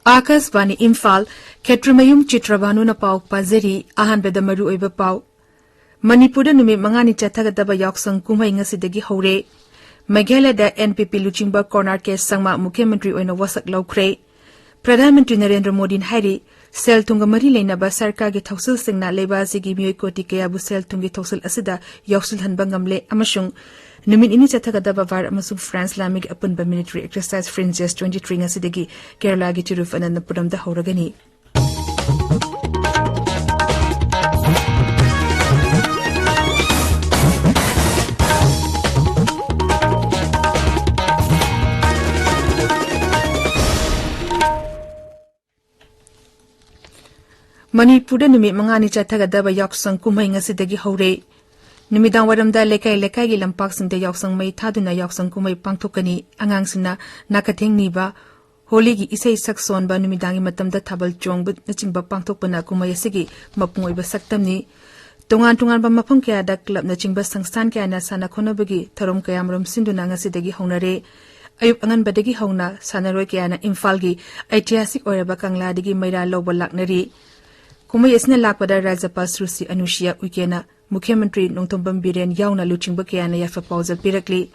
Akasvani Imphal Chitrabhanu Chitrabhanu na pau pazeri ahanbeda maru oiba pau Manipuri numi mangani chathagadaba yaksang kumhai ngasidagi hore Meghalaya NPP luchingba corner case sangma Mukhyamantri oina wasak laukhre Pradhan Mantri Narendra Modi hairi sel tunga mari leinaba sarkar gi thausil singna leba sigi mioi koti kayabu sel tungi thausil asida yaksul hanba ngamle amasung numin ini chathagadaba var amasung France Islamic apunba military exercise fringes 23 ngasidagi Kerala gi Tiruf Anandapuram da horagani Manipuri numi mangani chathagadaba yaksang kumhai ngasidagi hore numidang waramda lekai gi lampak singda yaksang mai thaduna yaksang kumhai pangthokani angangsina nakatheng niba holi gi isai sakson ba numidangi matamda thabal chongbu nachingba pangthokpana kumhai asigi mapung oiba saktamni tungan ba mafam kya da club nachingba sangstan kya na sana khonobagi tharom kayamram sinduna ngasidagi honare ayup angan badagi hona sanaroi kya na Imphal gi ऐतिहासिक ओरबा कंगला दigi maira loba laknari Kumai isna lakpada Rajapal Srusi Anushia Uikena Mukhyamantri Nongthombam Biren yauna luchingba kayana yafa paujal pirakli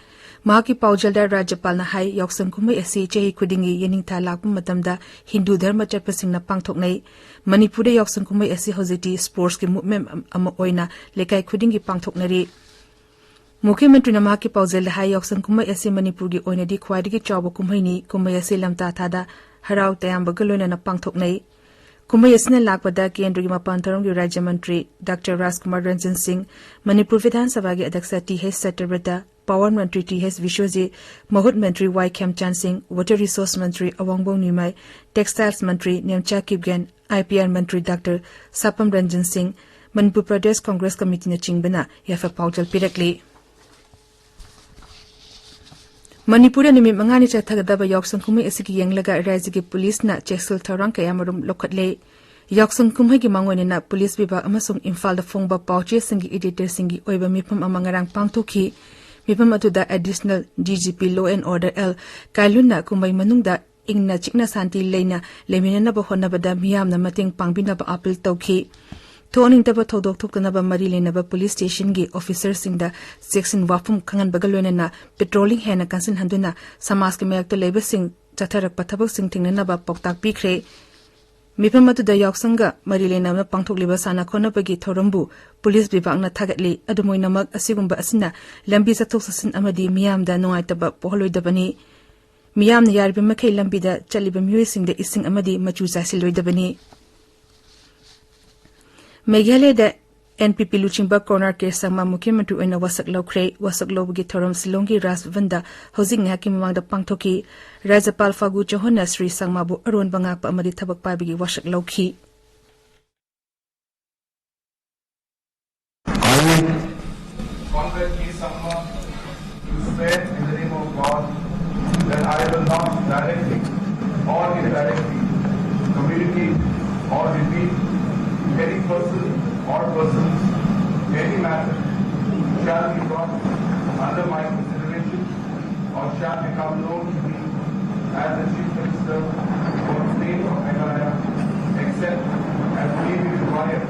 mahaki paujalda Rajapal na hai yaksang kumai asi chehi khudingi yeningtha lakpa matamda Hindu dharma chatpasingna pangthoknai Manipuri yaksang kumai asi hojiti sports ki movement ama oina lekai khudingi pangthoknari Mukhyamantri na mahaki paujal hai yaksang kumai asi Manipur gi oina di khwaidigi chawba kumai ni kumai asi lamta thada harau tayamba galona na pangthoknai Kumai asna lakpada Kendra gi Mapantaram gi Rajya Mantri Dr. Rajkumar Ranjan Singh Manipur Vidhan Sabha gi Adhyaksa T.H. Satarvrata Power Mantri T.H. Vishwajit Mahut Mantri Y. Khemchan Singh Water Resource Mantri Wahengbam Nimai Textiles Mantri Nemcha Kipgen IPR Mantri Dr. Sapam Ranjan Singh Manipur Pradesh Congress Committee na chingbana yafa paujal pirakli Manipuri numi mangani chathagadaba yaksang kumai asigi yenglaga rajya police na cheksul tharang kayamarum lokhatle yaksang kumai gi mangoni na police bibag amasung Imphal da phongba pauche singi editor singi oiba mifam amangarang pangthokhi mifam atuda additional DGP Law and Order L kailunna kumai manungda ingna chikna santi leina leminana ba honabada miyamna mating pangbina ba appeal tawkhi Toning taba thodok thoktanaba mari lenaba police station gi officer singda section wafum khangan bagalona na patrolling hena kansin handuna samas ke mayak to leba sing chatharak pathabak sing thingna ba poktak pikre mipamatu da yaksanga mari lenaba pangthok liba sana khona bagi thorambu police bibag na thagatli adumoi namak asigumba asina lambi chathok sasin amadi miyam da nongai taba pohloi dabani miyam na yarbi makhai lambi da chaliba myoi singda ising amadi machu chasiloi dabani Meghalaya NPP luchingba corner case sangma Mukhyamantri oina wasak laukhre wasak lobgi thoram Silongi Rajvanda housing ngaki mamangda pangthoki Rajapal Fagu Chauhana Sri sangma bu aron bangak pa amadi thabak paibigi wasak laukhi Congress is someone to swear in the name of God that I will not directly or indirectly communicate or repeat any person or persons, any matter shall be brought under my consideration or shall become known to me as the Chief Minister for the state of Meghalaya, except as may be required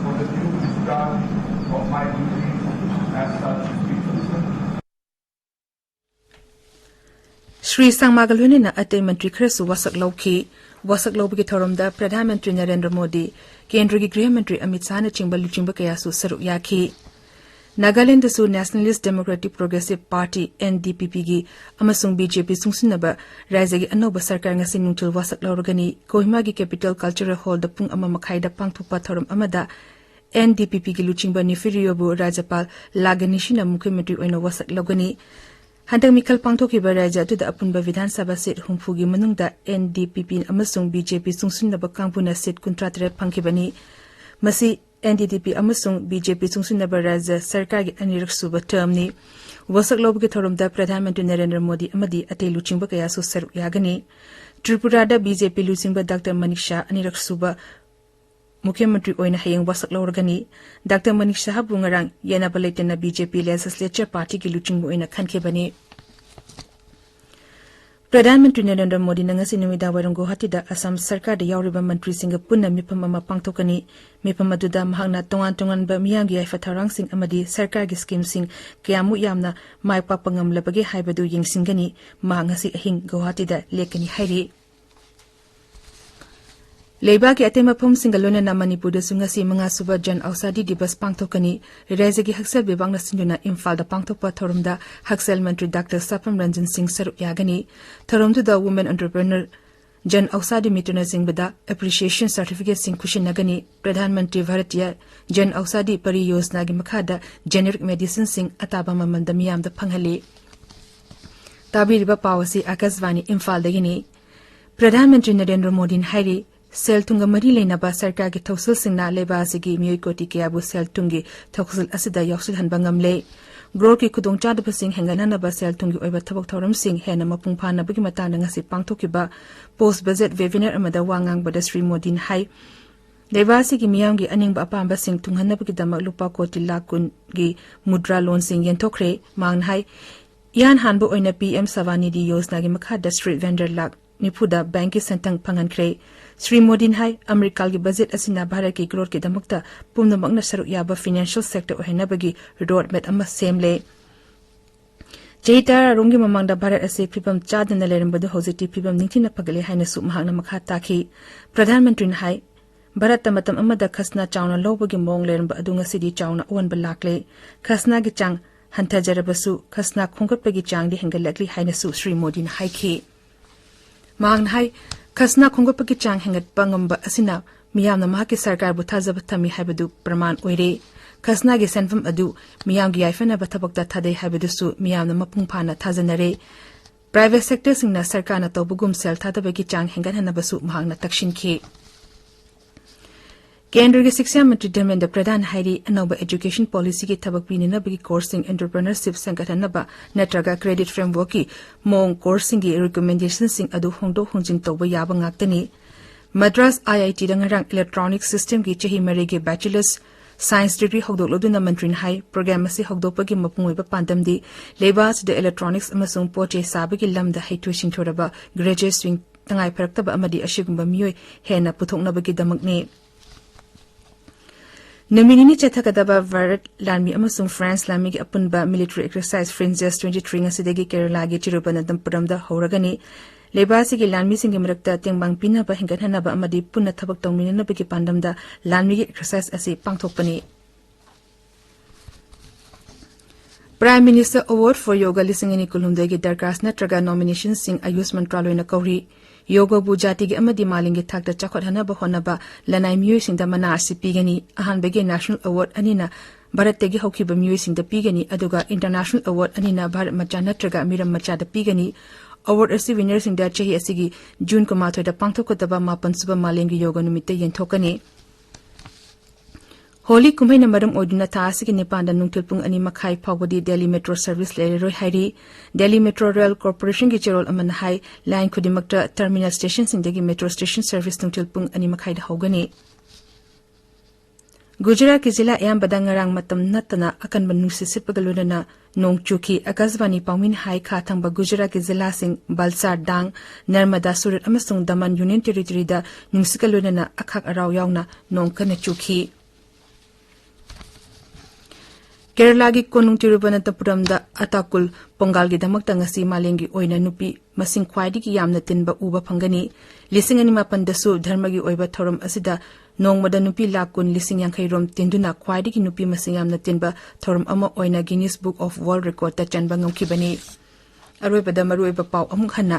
for the due discharge of my duties as such Chief Minister. Sri Sangmagaluni na Atay Mantri Khresu wasak laukhi wasak lobgi thoramda Pradhan Mantri Narendra Modi Kendra gi Griha Mantri Amit Shah na chingba luchingba kayasu saruk yakhi Nagaland su Nationalist Democratic Progressive Party NDPP gi amasung BJP sungsinaba rajya gi anoba sarkar ngasi nungtul wasak lauragani Kohima gi Capital Cultural Hall da pung ama makhai da pangthupa thoram amada NDPP gi luchingba nifiriyobu Rajapal Laganishina Mukhyamantri oina wasak logani Handang Mikhal pangthokiba rajya tuda apunba Vidhan Sabha seat humfugi manungda NDPP amasung BJP sungsinnaba kangpuna seat 33 phangkhibani masi NDPP amasung BJP sungsinnaba rajya sarkar gi anirak suba term ni wasak lobgi thoromda Pradhan Mantri Narendra Modi amadi atei luchingba kaya su saruk yagani Tripura da BJP luchingba Dr. Manik Shah anirak suba Mukhyamantri oina hayeng wasak lauragani Dr. Manik Shah bungarang yana balaitana BJP legislature party ki luchingbu oina khankhebani प्रधानमंत्री नरेंद्र मोदी नंगसी नुमिदा वरम गुवाहाटीदा असम सरकार दा यावरिबा मंत्री सिंग पुन्ना मिफम अमा पांगथोकनी मिफम अदुदा महांगना तोंगान बा मियांगी याइफा थौरांगसिंग अमदी सरकार गी स्कीमसिंग कयामु यामना माइपाकपा ngamlabagi हाइबदु यिंगसिंगनी मांगसी अहिंग गुवाहाटीदा लेकनी हाइरि लेबा के अते मफम सिंगलोना ना मणिपुर सुंगसी मंगा सुबा जन औषधि दिवस पांगथोकनी राज्य की हक्सल विभागना सिंजुना इम्फाल दा पांगथोकपा थोरमदा हक्सल मंत्री डॉक्टर सपम रंजन सिंह सरुक यागनी थोरमदुदा women entrepreneur Jan Aushadhi मिटना सिंगबदा appreciation certificate Singh खुशिनगनी प्रधानमंत्री भारतीय जन औषधि परियोजना की मखादा जेनेरिक मेडिसिन सिंह अताबा ममंद मियामदा फंगहले ताबिरिबा पावसी आकाशवाणी इम्फाल दगिनी प्रधानमंत्री नरेंद्र मोदी हाइरि सेल तुंगा मरी लेनबा सरकार की थौसल सिंगना लेबासिगी मियोय कोटि केयाबु सेल तुंगी थौसल असिदा यौसल हनबा ngamle ग्रोथ की खुदोंग चादब सिंग हेंगननबा सेल तुंगी ओइबा थबक थौरम सिंग हेना मपुंग फानबगी Matana ngasi पांगथोकिबा post budget webinar अमदा वांगांग बदा श्री मोदीन हाई लेबासिगी मियांगी अनिंगबा अपांबा सिंग तुंगनबगी दमक लुपा कोटि लाख कुन गी मुद्रा लोन सिंग यंथोखरे मांग हाई यान हानबो ओइना पीएम सवानिधि योजना की मखादा स्ट्रीट वेंडर लाख निफुदा बैंक की संतंग फंगनखरे श्री मोदी हाई अमेरिका की बजट असिना भारत की ग्रोथ के दमकता पुनमकना सरुक याबा फाइनेंशियल सेक्टर ओहेनबगी रोड मैप अमा सेमले चेता रोंगी ममांगदा भारत असे फिबम चादना लेरंबदु हौजिति फिबम निंथिना फगले हाइनसु महांगना मखा ताखी प्रधानमंत्री हाई भारत मतम अमदा खसना चावना लौबगी मोंग लेरंबा अदु ngasiदी चावना ओनबा लाकले खसना की चांग हंथजरबसु खसना खोंगटपगी चांगदि हेंगलकली हाइनसु श्री मोदी हाइखी मांग हाई खसना खोंगटपगी चांग हेंगटपा ngamba asina मियामना महाकी सरकार बु थाजब थमी हाइबदु प्रमाण ओइरे खसना की सेंफम अदु मियामगी याइफना बथबकता थादे हाइबदुसु मियामना मपुंग फाना थाजनरे प्राइवेट सेक्टर सिंगना सरकारना तोबुगुम सेल थादबगी चांग हेंगनहनबसु महांगना तक्षिनखी केंद्र के शिक्षा मंत्री धर्मेंद्र प्रधान हाइरी अनौबा एजुकेशन पॉलिसी की थबक पीनबगी कोर्सिंग एंटरप्रेन्योरशिप संगठनबा नत्रगा क्रेडिट फ्रेमवर्क की मोंग कोर्सिंग की रिकमेंडेशन सिंग अदु होंगदोक होंजिन तौबा याबा ngakतनी मद्रास आईआईटी दंगरंग इलेक्ट्रॉनिक सिस्टम की चही मरे के बैचलर्स साइंस डिग्री होगदोलदुना मंत्री हाई प्रोग्राम असे होगदोपगी मपुंगोइबा पांदमदी लेबास the electronics अमसुंग पोचे साबगी lambda हैथुसिंग थोरबा graduate swing तंगाई फरक्तबा अमदी अशिगुंबा मियोय हेना पुथोकनबगी दमकने नमिनी चथकदबा भारत लामी अमसुंग फ्रांस लामी की अपुनबा मिलिटरी एक्सरसाइज फ्रिंजेस 23 ngasiदगी केरला की तिरुवनंतपुरमदा होरगनी लेबासी की लामी सिंग मरक्ता तेंगबांग पिनबा हेंगनहनबा अमदी पुन्ना थबक तौमिनबगी पांडमदा लामी की एक्सरसाइज असे पांगथोकपनी prime minister award for yoga लिसिंगनी कुलुमदे की दरखास्त नत्रगा नॉमिनेशन सिंग आयुष मंत्रालयना कौरी योगा बु जाति के अमदी मालिंग थाकता चखोटहनबा होनबा लनाई मियोइसिंगदा मना असि पीगनी अहानबगे नेशनल अवार्ड अनिना भारत तेगी हौखिबा मियोइसिंगदा पीगनी अदुगा इंटरनेशनल अवार्ड अनिना भारत मचा नत्रगा मिरम मचादा पीगनी अवार्ड असि विनरसिंगदा चही असिगी जून को माथोइदा पांगथोकदबा मापन सुबा मालिंग योगा निमित्त यंथोकनी होली कुमैना मरम ओइदुना थासिगी नेपांदा नुंगथिलपुंग अनि मखाई फावबदी दिल्ली मेट्रो सर्विस लेरोय हाइरी दिल्ली मेट्रो रेल कॉर्पोरेशन की चेरोल अमन हाई लाइन खुदिमक्ता टर्मिनल स्टेशन सिंदगी मेट्रो स्टेशन सर्विस नुंगथिलपुंग अनि मखाई होगनी गुजरात की जिला अयाम्बदा ngarang matam natana akanba nusi sippaga loinana nong chuki akaswani paumin hai kha thangba Gujarat की जिला सिंह बलसाड डांग नर्मदा सूरत अमसुंग दमन यूनियन टेरिटरी दा नुसिका लोइना अखाक अराव यावना नोंग कने चुखी केरला की कोनुंग तिरुवनंतपुरम दा अताकुल पोंगाल की दमकता ngasi मालेंगी ओइना नुपी मसिंग ख्वाइदगी यामना तिनबा उबा फंगनी लिसिंग अनि मापन दसु धर्मगी ओइबा थोरम असिदा नोंगमदा नुपी लाख कुन लिसिंग यांखै रोम तिंदुना ख्वाइदगी नुपी मसिंग यामना तिनबा थोरम अमा ओइना Guinness book of world record ता चनबा ngomkibani अरोइबदा मरुइबा पाव अमुक हन्ना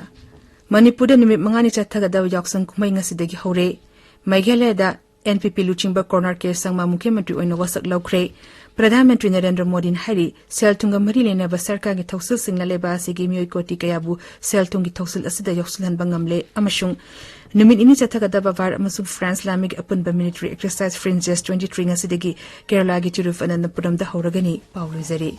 मणिपुर निमित मंगानी चथगदा याक्संग कुमै ngasi हौरे मेघालयदा एनपीपी लुचिंबा कॉर्नर केस संगमा मुख्यमंत्री ओइना वसक लौख्रे प्रधानमंत्री नरेंद्र मोदी हाइरी सेलथुंगा मरी लेनबा सरकार की थौसल सिंगना लेबासिगी मियोय कोटि कयाबु सेलथुंगी थौसल असिदा यौसलहनबा ngamle अमसुंग नुमित इनि चथगदबा भारत अमसुंग फ्रांस लामिग अपुनबा मिलिटरी एक्सरसाइज फ्रिंजेस 23 ngasiदगी केरला की तिरुवनंतपुरमदा होरगनी पावरिजरी